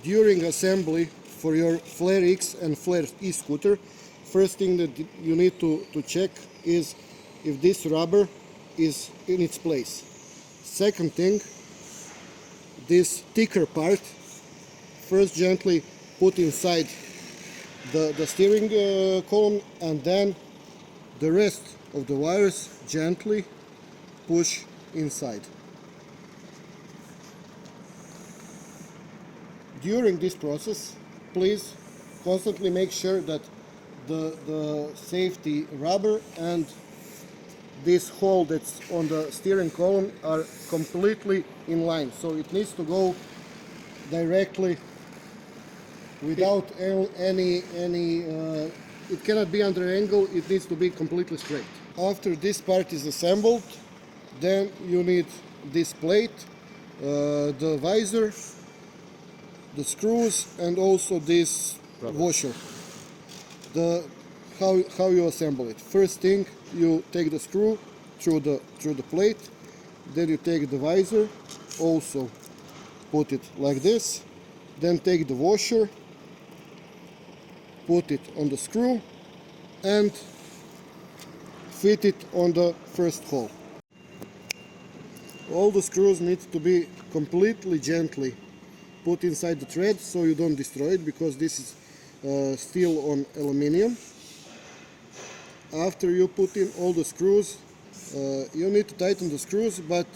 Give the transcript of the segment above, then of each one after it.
During assembly for your Flare X and Flare E scooter, first thing that you need to check is if this rubber is in its place. Second thing, this thicker part, first gently put inside the steering column, and then the rest of the wires gently push inside. During this process, please constantly make sure that the safety rubber and this hole that's on the steering column are completely in line. So it needs to go directly without any it cannot be under angle, it needs to be completely straight. After this part is assembled, then you need this plate, the visor, the screws, and also this washer. How you assemble it. First thing, you take the screw through the plate, then you take the visor, also put it like this, then take the washer, put it on the screw, and fit it on the first hole. All the screws need to be completely gently put inside the thread so you don't destroy it, because this is steel on aluminium. After you put in all the screws, you need to tighten the screws, but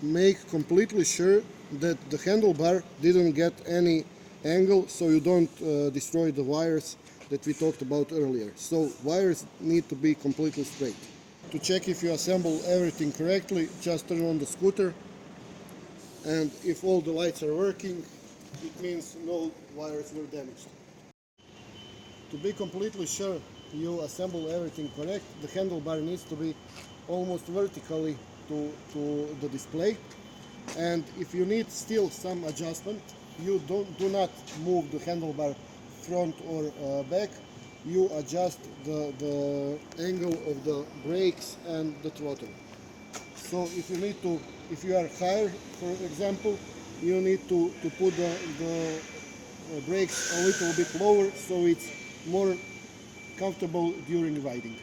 make completely sure that the handlebar didn't get any angle, so you don't destroy the wires that we talked about earlier. So wires need to be completely straight. To check if you assemble everything correctly, just turn on the scooter, and if all the lights are working, it means no wires were damaged. To be completely sure you assemble everything correct, the handlebar needs to be almost vertically to the display, and if you need still some adjustment, you do not move the handlebar front or back. You adjust the angle of the brakes and the throttle. So if you are higher, for example, you need to put the brakes a little bit lower so it's more comfortable during riding.